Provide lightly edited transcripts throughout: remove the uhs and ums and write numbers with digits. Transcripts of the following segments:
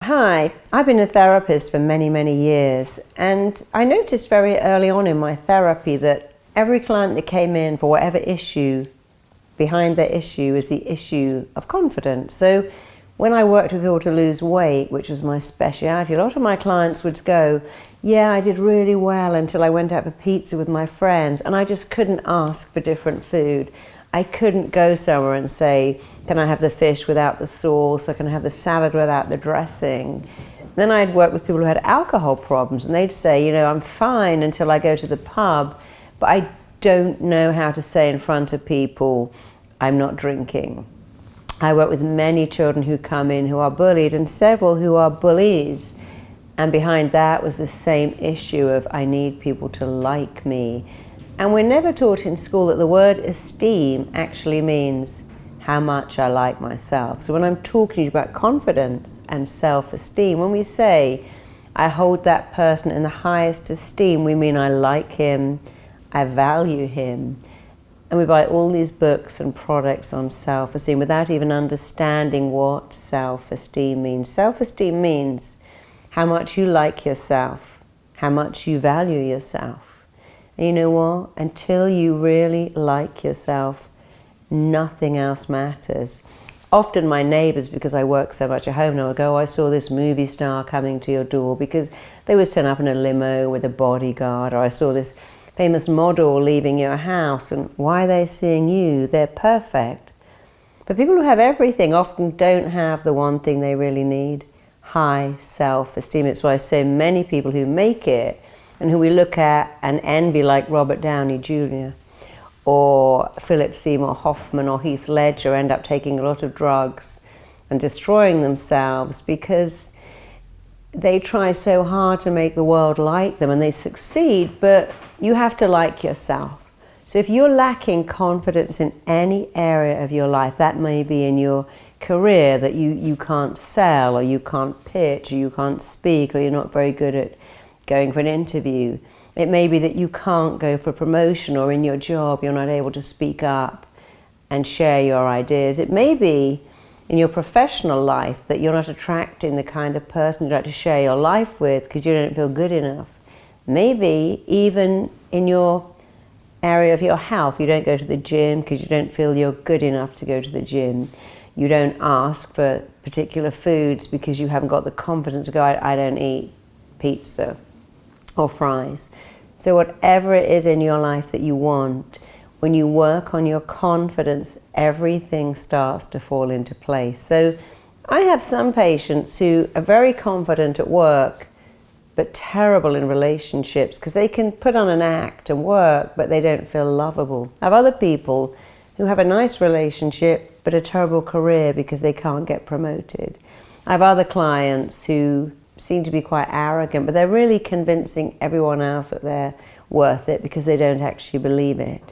Hi, I've been a therapist for many, many years, and I noticed very early on in my therapy that every client that came in for whatever issue, behind their issue is the issue of confidence. So when I worked with people to lose weight, which was my speciality, a lot of my clients would go, yeah, I did really well until I went out for pizza with my friends and I just couldn't ask for different food. I couldn't go somewhere and say, can I have the fish without the sauce, or can I have the salad without the dressing? Then I'd work with people who had alcohol problems, and they'd say, you know, I'm fine until I go to the pub, but I don't know how to say in front of people, I'm not drinking. I work with many children who come in who are bullied, and several who are bullies. And behind that was the same issue of, I need people to like me. And we're never taught in school that the word esteem actually means how much I like myself. So when I'm talking to you about confidence and self-esteem, when we say, I hold that person in the highest esteem, we mean I like him, I value him. And we buy all these books and products on self-esteem without even understanding what self-esteem means. Self-esteem means how much you like yourself, how much you value yourself. And you know what? Until you really like yourself, nothing else matters. Often my neighbors, because I work so much at home now, will go, oh, I saw this movie star coming to your door, because they always turn up in a limo with a bodyguard, or I saw this famous model leaving your house, and why are they seeing you? They're perfect. But people who have everything often don't have the one thing they really need, high self-esteem. It's why so many people who make it and who we look at and envy, like Robert Downey Jr. or Philip Seymour Hoffman or Heath Ledger, end up taking a lot of drugs and destroying themselves because they try so hard to make the world like them, and they succeed, but you have to like yourself. So if you're lacking confidence in any area of your life, that may be in your career, that you can't sell, or you can't pitch, or you can't speak, or you're not very good at going for an interview. It may be that you can't go for a promotion, or in your job you're not able to speak up and share your ideas. It may be in your professional life that you're not attracting the kind of person you'd like to share your life with because you don't feel good enough. Maybe even in your area of your health, you don't go to the gym because you don't feel you're good enough to go to the gym. You don't ask for particular foods because you haven't got the confidence to go, I don't eat pizza or fries. So whatever it is in your life that you want, when you work on your confidence, everything starts to fall into place. So I have some patients who are very confident at work, but terrible in relationships because they can put on an act and work, but they don't feel lovable. I have other people who have a nice relationship, but a terrible career because they can't get promoted. I have other clients who seem to be quite arrogant, but they're really convincing everyone else that they're worth it because they don't actually believe it.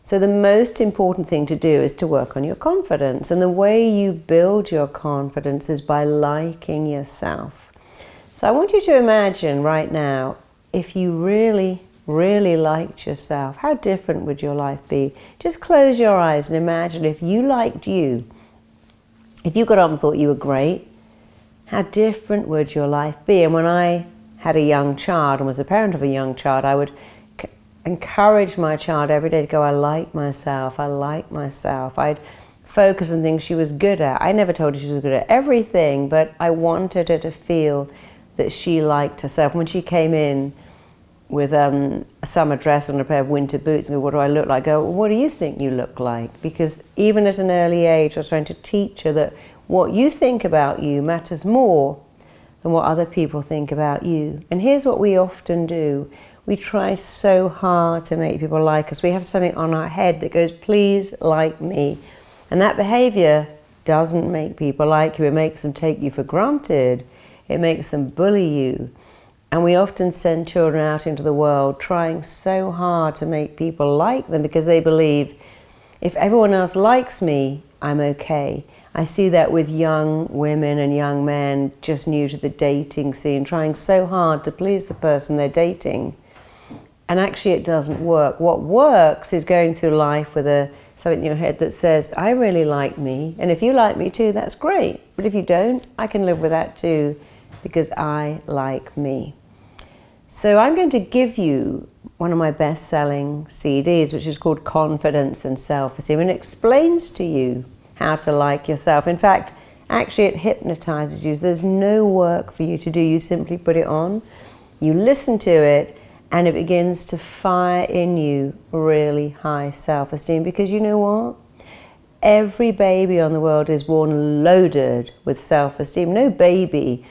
So the most important thing to do is to work on your confidence, and the way you build your confidence is by liking yourself. So I want you to imagine right now, if you really, really liked yourself, how different would your life be? Just close your eyes and imagine if you liked you. If you got up and thought you were great, how different would your life be? And when I had a young child and was a parent of a young child, I would encourage my child every day to go, I like myself, I like myself. I'd focus on things she was good at. I never told her she was good at everything, but I wanted her to feel that she liked herself. When she came in with a summer dress and a pair of winter boots and go, what do I look like? I go, well, what do you think you look like? Because even at an early age, I was trying to teach her that what you think about you matters more than what other people think about you. And here's what we often do. We try so hard to make people like us. We have something on our head that goes, please like me. And that behavior doesn't make people like you. It makes them take you for granted. It makes them bully you. And we often send children out into the world trying so hard to make people like them because they believe, if everyone else likes me, I'm okay. I see that with young women and young men just new to the dating scene, trying so hard to please the person they're dating. And actually it doesn't work. What works is going through life with a something in your head that says, I really like me, and if you like me too, that's great. But if you don't, I can live with that too, because I like me. So I'm going to give you one of my best-selling CDs, which is called Confidence and Self-Esteem, and it explains to you how to like yourself. In fact, actually it hypnotizes you. There's no work for you to do. You simply put it on, you listen to it, and it begins to fire in you really high self-esteem. Because you know what? Every baby on the world is born loaded with self-esteem. No baby,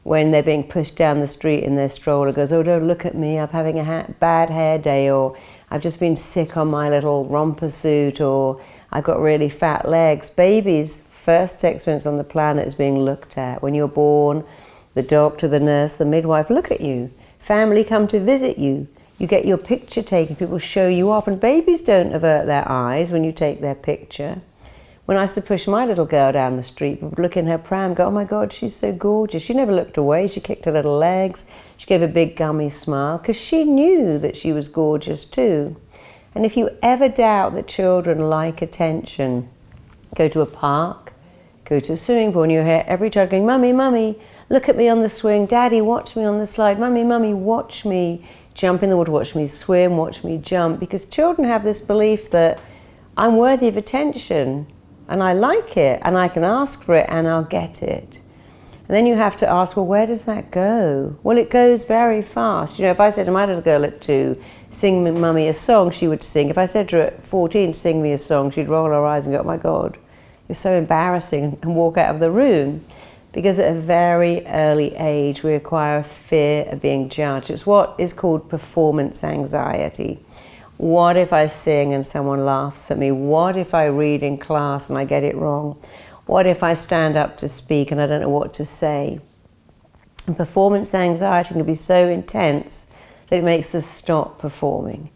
when they're being pushed down the street in their stroller, goes, oh, don't look at me, I'm having a bad hair day, or I've just been sick on my little romper suit, or I've got really fat legs. Babies' first experience on the planet is being looked at. When you're born, the doctor, the nurse, the midwife look at you. Family come to visit you. You get your picture taken, people show you off, and babies don't avert their eyes when you take their picture. When I used to push my little girl down the street, people would look in her pram, go, oh my God, she's so gorgeous. She never looked away, she kicked her little legs, she gave a big gummy smile, because she knew that she was gorgeous too. And if you ever doubt that children like attention, go to a park, go to a swimming pool, and you hear every child going, Mummy, Mummy, look at me on the swing, Daddy, watch me on the slide, Mummy, Mummy, watch me jump in the water, watch me swim, watch me jump, because children have this belief that I'm worthy of attention, and I like it, and I can ask for it, and I'll get it. And then you have to ask, well, where does that go? Well, it goes very fast. You know, if I said to my little girl at 2, sing me, Mummy, a song, she would sing. If I said to her at 14, sing me a song, she'd roll her eyes and go, oh my God, you're so embarrassing, and walk out of the room. Because at a very early age, we acquire a fear of being judged. It's what is called performance anxiety. What if I sing and someone laughs at me? What if I read in class and I get it wrong? What if I stand up to speak and I don't know what to say? And performance anxiety can be so intense that it makes us stop performing.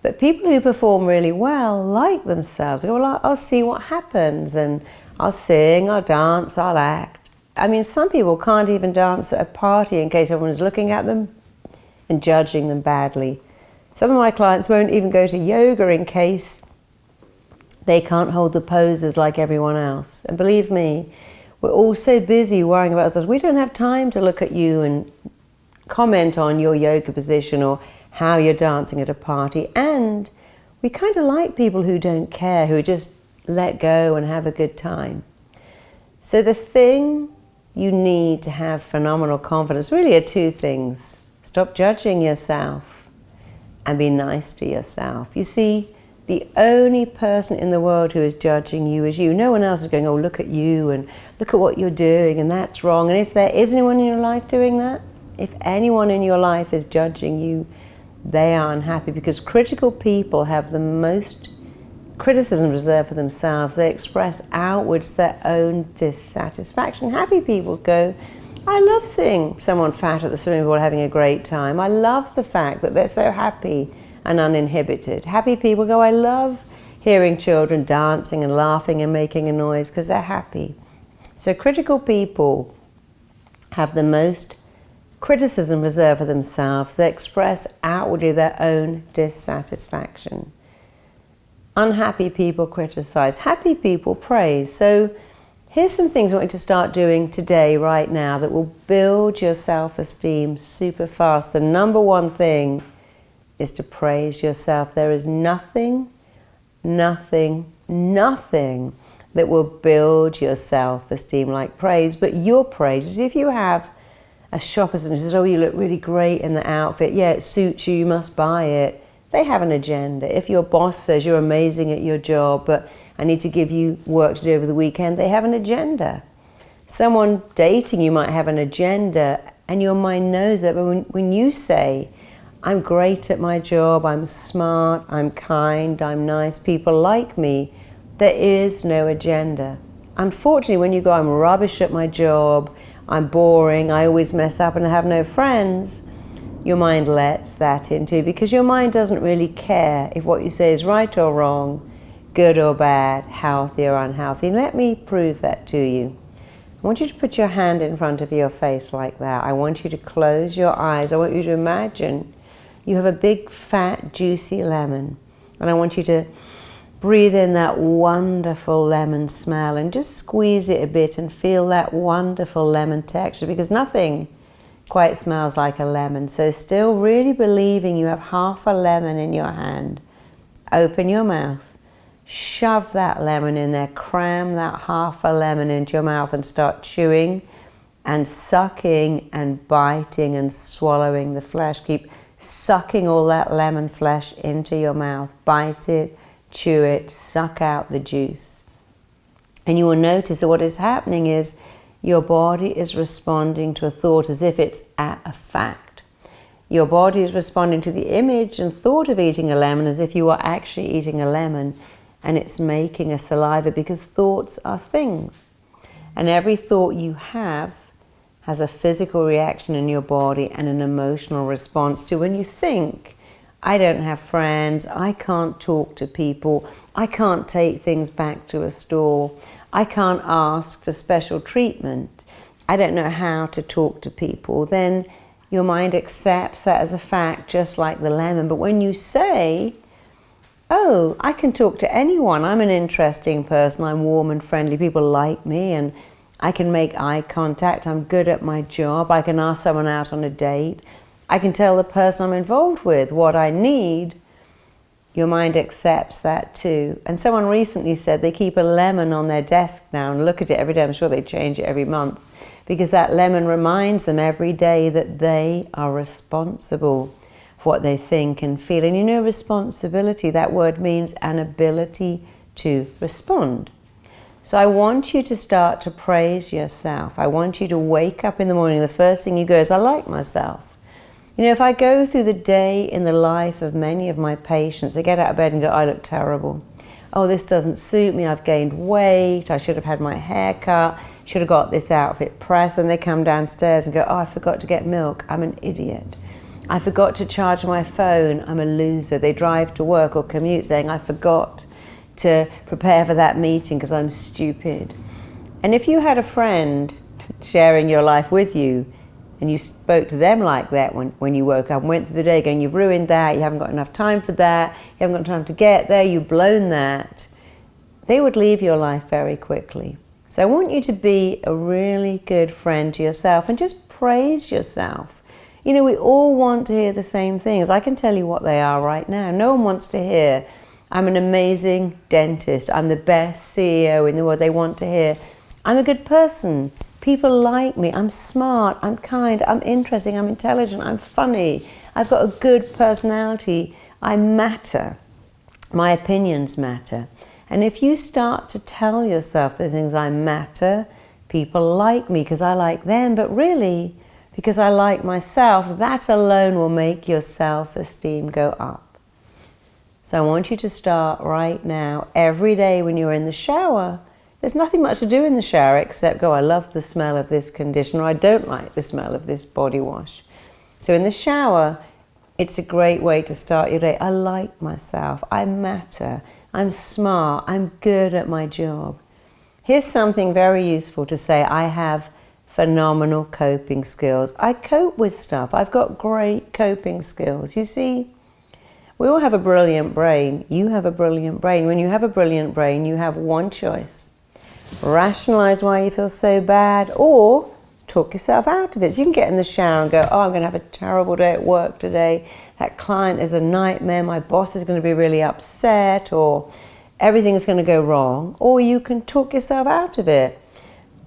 But people who perform really well like themselves. They go, well, I'll see what happens, and I'll sing, I'll dance, I'll act. I mean, some people can't even dance at a party in case everyone's looking at them and judging them badly. Some of my clients won't even go to yoga in case they can't hold the poses like everyone else. And believe me, we're all so busy worrying about ourselves. We don't have time to look at you and comment on your yoga position or how you're dancing at a party. And we kind of like people who don't care, who just let go and have a good time. So the thing you need to have phenomenal confidence really are 2 things. Stop judging yourself and be nice to yourself. You see, the only person in the world who is judging you is you. No one else is going, oh, look at you and look at what you're doing and that's wrong. And if there is anyone in your life doing that, if anyone in your life is judging you, they are unhappy, because critical people have the most criticism reserved for themselves. They express outwards their own dissatisfaction. Happy people go, I love seeing someone fat at the swimming pool having a great time. I love the fact that they're so happy and uninhibited. Happy people go, I love hearing children dancing and laughing and making a noise because they're happy. So critical people have the most criticism reserved for themselves. They express outwardly their own dissatisfaction. Unhappy people criticize. Happy people praise. So here's some things I want you to start doing today, right now, that will build your self-esteem super fast. The number one thing is to praise yourself. There is nothing that will build your self-esteem like praise, but your praise. If you have a shopper who says, oh, you look really great in the outfit, yeah, it suits you, you must buy it. They have an agenda. If your boss says you're amazing at your job, but I need to give you work to do over the weekend, they have an agenda. Someone dating you might have an agenda, and your mind knows it. But when you say, I'm great at my job, I'm smart, I'm kind, I'm nice, people like me, there is no agenda. Unfortunately, when you go, I'm rubbish at my job, I'm boring, I always mess up and I have no friends, your mind lets that in too, because your mind doesn't really care if what you say is right or wrong, good or bad, healthy or unhealthy. Let me prove that to you. I want you to put your hand in front of your face like that. I want you to close your eyes. I want you to imagine you have a big, fat, juicy lemon. And I want you to Breathe in that wonderful lemon smell and just squeeze it a bit and feel that wonderful lemon texture, because nothing quite smells like a lemon. So still really believing you have half a lemon in your hand. Open your mouth, shove that lemon in there, cram that half a lemon into your mouth and start chewing and sucking and biting and swallowing the flesh. Keep sucking all that lemon flesh into your mouth. Bite it, chew it, suck out the juice. And you will notice that what is happening is your body is responding to a thought as if it's a fact. Your body is responding to the image and thought of eating a lemon as if you are actually eating a lemon, and it's making a saliva, because thoughts are things. And every thought you have has a physical reaction in your body and an emotional response to. When you think, I don't have friends, I can't talk to people, I can't take things back to a store, I can't ask for special treatment, I don't know how to talk to people, then your mind accepts that as a fact, just like the lemon. But when you say, oh, I can talk to anyone, I'm an interesting person, I'm warm and friendly, people like me, and I can make eye contact, I'm good at my job, I can ask someone out on a date, I can tell the person I'm involved with what I need, your mind accepts that too. And someone recently said they keep a lemon on their desk now and look at it every day. I'm sure they change it every month, because that lemon reminds them every day that they are responsible for what they think and feel. And you know, responsibility, that word means an ability to respond. So I want you to start to praise yourself. I want you to wake up in the morning, the first thing you go is, I like myself. You know, if I go through the day in the life of many of my patients, they get out of bed and go, I look terrible. Oh, this doesn't suit me, I've gained weight, I should have had my hair cut, should have got this outfit pressed. And they come downstairs and go, oh, I forgot to get milk, I'm an idiot. I forgot to charge my phone, I'm a loser. They drive to work or commute saying, I forgot to prepare for that meeting because I'm stupid. And if you had a friend sharing your life with you, and you spoke to them like that when you woke up and went through the day going, you've ruined that, you haven't got enough time for that, you haven't got time to get there, you've blown that, they would leave your life very quickly. So I want you to be a really good friend to yourself and just praise yourself. You know, we all want to hear the same things. I can tell you what they are right now. No one wants to hear, I'm an amazing dentist, I'm the best CEO in the world. They want to hear, I'm a good person. People like me, I'm smart, I'm kind, I'm interesting, I'm intelligent, I'm funny, I've got a good personality, I matter, my opinions matter. And if you start to tell yourself the things, I matter, people like me because I like them, but really because I like myself, that alone will make your self-esteem go up. So I want you to start right now, every day when you're in the shower. There's nothing much to do in the shower except go, I love the smell of this conditioner, I don't like the smell of this body wash. So in the shower, it's a great way to start your day. I like myself, I matter, I'm smart, I'm good at my job. Here's something very useful to say, I have phenomenal coping skills. I cope with stuff, I've got great coping skills. You see, we all have a brilliant brain. You have a brilliant brain. When you have a brilliant brain, you have one choice. Rationalize why you feel so bad, or talk yourself out of it. So you can get in the shower and go, oh, I'm going to have a terrible day at work today. That client is a nightmare. My boss is going to be really upset, or everything's going to go wrong. Or you can talk yourself out of it.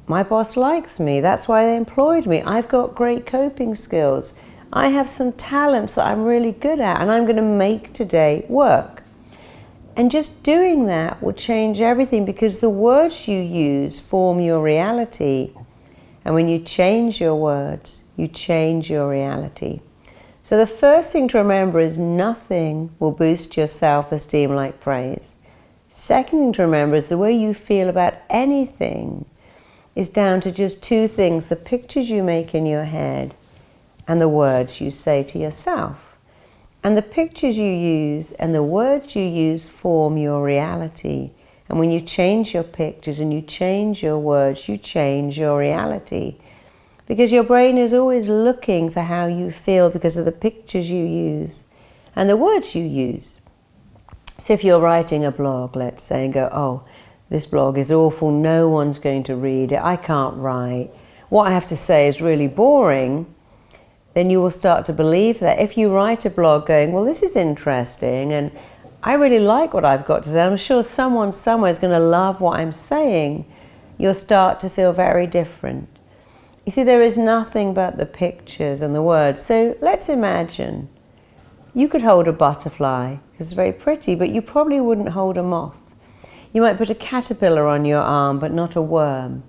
My boss likes me. That's why they employed me. I've got great coping skills. I have some talents that I'm really good at, and I'm going to make today work. And just doing that will change everything, because the words you use form your reality. And when you change your words, you change your reality. So the first thing to remember is nothing will boost your self-esteem like praise. Second thing to remember is the way you feel about anything is down to just two things: the pictures you make in your head and the words you say to yourself. And the pictures you use and the words you use form your reality. And when you change your pictures and you change your words, you change your reality. Because your brain is always looking for how you feel because of the pictures you use and the words you use. So if you're writing a blog, let's say, and go, oh, this blog is awful, no one's going to read it, I can't write, what I have to say is really boring, then you will start to believe that. If you write a blog going, well, this is interesting, and I really like what I've got to say, I'm sure someone somewhere is going to love what I'm saying, you'll start to feel very different. You see, there is nothing but the pictures and the words. So let's imagine you could hold a butterfly, because it's very pretty, but you probably wouldn't hold a moth. You might put a caterpillar on your arm, but not a worm.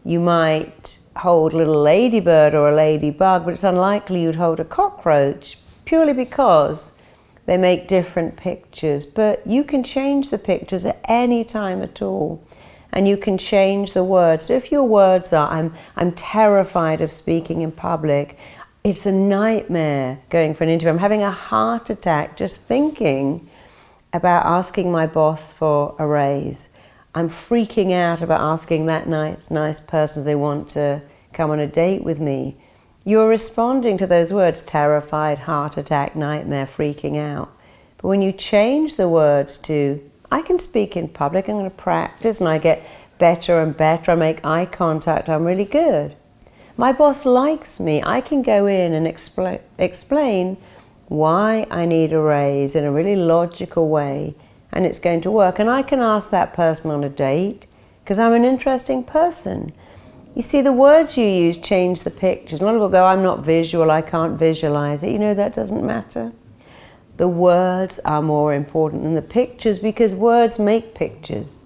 You might hold a little ladybird or a ladybug, but it's unlikely you'd hold a cockroach, purely because they make different pictures. But you can change the pictures at any time at all, and you can change the words. So if your words are, I'm terrified of speaking in public, it's a nightmare going for an interview, I'm having a heart attack just thinking about asking my boss for a raise, I'm freaking out about asking that nice person if they want to come on a date with me. You're responding to those words, terrified, heart attack, nightmare, freaking out. But when you change the words to, I can speak in public, I'm going to practice, and I get better and better, I make eye contact, I'm really good. My boss likes me, I can go in and explain why I need a raise in a really logical way, and it's going to work. And I can ask that person on a date because I'm an interesting person. You see, the words you use change the pictures. A lot of people go, I'm not visual, I can't visualize it. You know, that doesn't matter. The words are more important than the pictures, because words make pictures.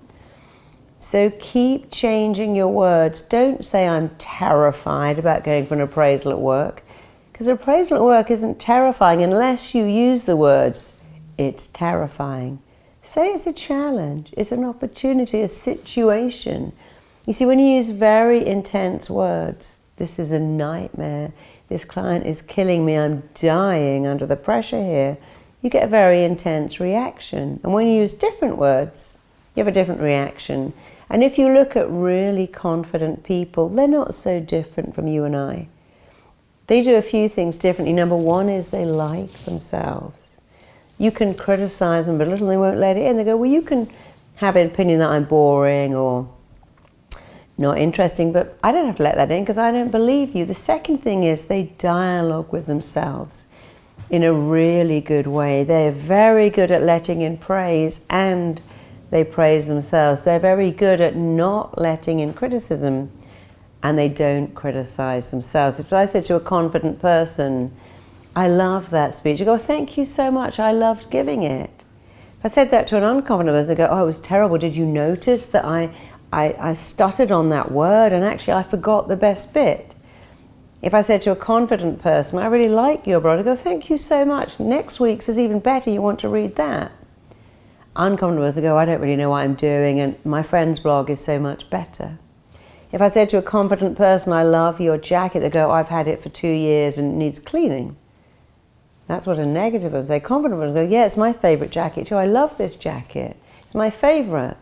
So keep changing your words. Don't say I'm terrified about going for an appraisal at work, because appraisal at work isn't terrifying unless you use the words, it's terrifying. Say it's a challenge, it's an opportunity, a situation. You see, when you use very intense words, this is a nightmare, this client is killing me, I'm dying under the pressure here, you get a very intense reaction. And when you use different words, you have a different reaction. And if you look at really confident people, they're not so different from you and I. They do a few things differently. Number one is they like themselves. You can criticize them, belittle them, they won't let it in. They go, well, you can have an opinion that I'm boring or not interesting, but I don't have to let that in because I don't believe you. The second thing is they dialogue with themselves in a really good way. They're very good at letting in praise, and they praise themselves. They're very good at not letting in criticism, and they don't criticize themselves. If I said to a confident person, I love that speech, you go, thank you so much, I loved giving it. If I said that to an unconfident person, they go, oh, it was terrible, did you notice that I stuttered on that word and actually I forgot the best bit? If I said to a confident person, I really like your blog, I go, thank you so much, next week's is even better, you want to read that? Unconfident person, they go, I don't really know what I'm doing and my friend's blog is so much better. If I said to a confident person, I love your jacket, they go, I've had it for 2 years and it needs cleaning. That's what a negative would say. Confident would go, yeah, it's my favorite jacket too. I love this jacket. It's my favorite.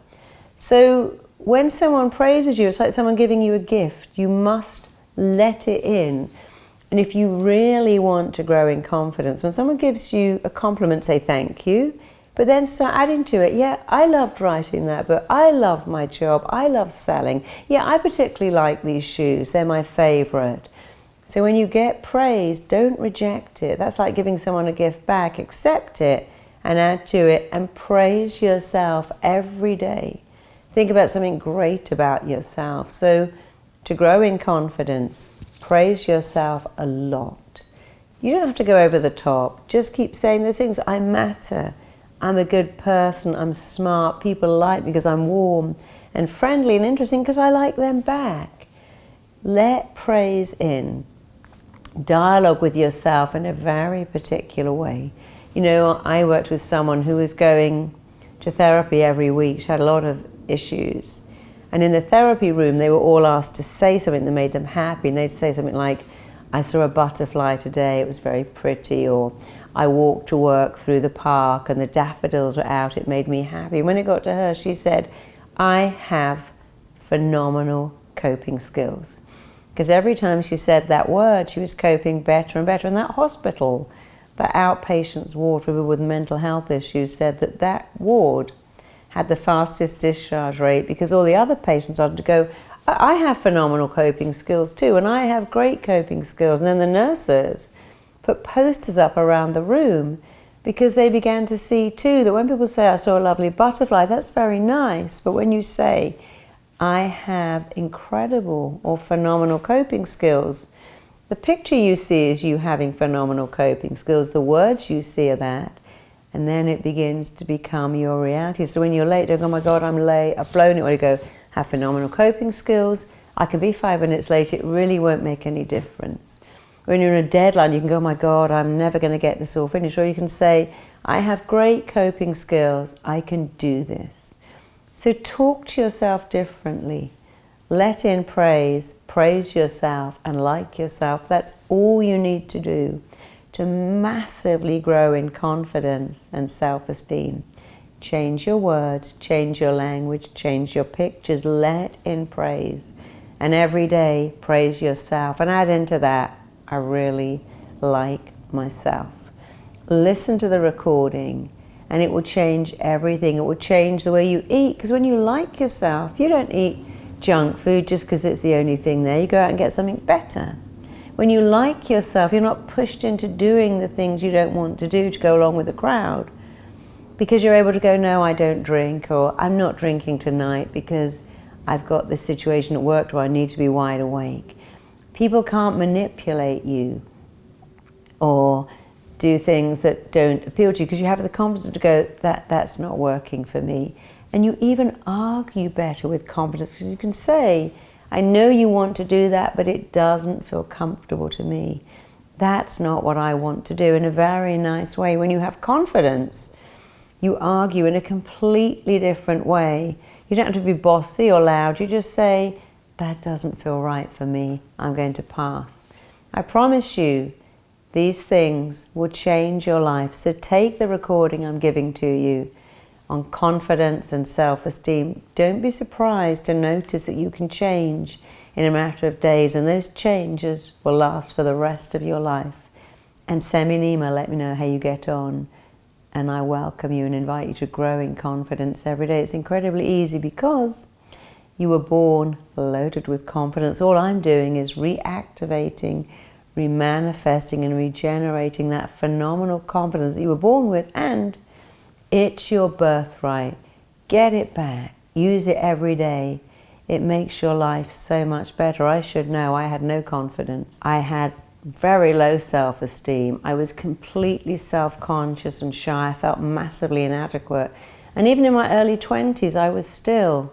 So when someone praises you, it's like someone giving you a gift. You must let it in. And if you really want to grow in confidence, when someone gives you a compliment, say thank you, but then start adding to it, yeah, I loved writing that book, I love my job, I love selling, yeah, I particularly like these shoes, they're my favorite. So when you get praise, don't reject it. That's like giving someone a gift back. Accept it and add to it and praise yourself every day. Think about something great about yourself. So to grow in confidence, praise yourself a lot. You don't have to go over the top. Just keep saying those things. I matter. I'm a good person. I'm smart. People like me because I'm warm and friendly and interesting because I like them back. Let praise in. Dialogue with yourself in a very particular way. You know, I worked with someone who was going to therapy every week. She had a lot of issues. And in the therapy room, they were all asked to say something that made them happy. And they'd say something like, I saw a butterfly today, it was very pretty. Or I walked to work through the park and the daffodils were out, it made me happy. And when it got to her, she said, I have phenomenal coping skills. Because every time she said that word, she was coping better and better. And that hospital the outpatients ward for people with mental health issues said that that ward had the fastest discharge rate because all the other patients started to go, I have phenomenal coping skills too, and I have great coping skills. And then the nurses put posters up around the room because they began to see too that when people say, I saw a lovely butterfly, that's very nice. But when you say, I have incredible or phenomenal coping skills, the picture you see is you having phenomenal coping skills. The words you see are that. And then it begins to become your reality. So when you're late, don't go, oh my God, I'm late, I've blown it. Or you go, have phenomenal coping skills. I can be 5 minutes late, it really won't make any difference. When you're in a deadline, you can go, oh my God, I'm never going to get this all finished. Or you can say, I have great coping skills, I can do this. So talk to yourself differently. Let in praise, praise yourself and like yourself. That's all you need to do to massively grow in confidence and self-esteem. Change your words, change your language, change your pictures, let in praise. And every day, praise yourself. And add into that, I really like myself. Listen to the recording and it will change everything. It will change the way you eat, because when you like yourself, you don't eat junk food just because it's the only thing there. You go out and get something better. When you like yourself, you're not pushed into doing the things you don't want to do to go along with the crowd. Because you're able to go, no, I don't drink, or I'm not drinking tonight because I've got this situation at work where I need to be wide awake. People can't manipulate you or do things that don't appeal to you because you have the confidence to go, that's not working for me. And you even argue better with confidence because you can say, I know you want to do that, but it doesn't feel comfortable to me. That's not what I want to do, in a very nice way. When you have confidence, you argue in a completely different way. You don't have to be bossy or loud. You just say, that doesn't feel right for me. I'm going to pass. I promise you, these things will change your life. So take the recording I'm giving to you on confidence and self-esteem. Don't be surprised to notice that you can change in a matter of days, and those changes will last for the rest of your life. And send me an email, let me know how you get on. And I welcome you and invite you to grow in confidence every day. It's incredibly easy because you were born loaded with confidence. All I'm doing is reactivating, remanifesting and regenerating that phenomenal confidence that you were born with, and it's your birthright. Get it back. Use it every day. It makes your life so much better. I should know. I had no confidence. I had very low self-esteem. I was completely self-conscious and shy. I felt massively inadequate. And even in my early 20s, I was still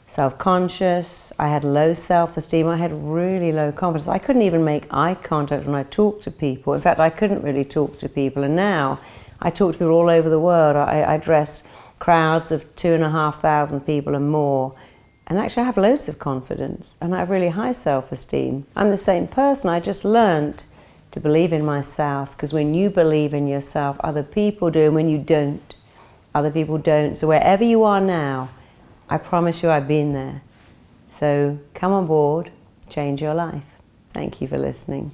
self-conscious. I had low self-esteem. I had really low confidence. I couldn't even make eye contact when I talked to people. In fact, I couldn't really talk to people. And now I talk to people all over the world. I address crowds of 2,500 people and more. And actually I have loads of confidence and I have really high self-esteem. I'm the same person. I just learned to believe in myself, because when you believe in yourself, other people do, and when you don't, other people don't. So wherever you are now, I promise you I've been there. So come on board, change your life. Thank you for listening.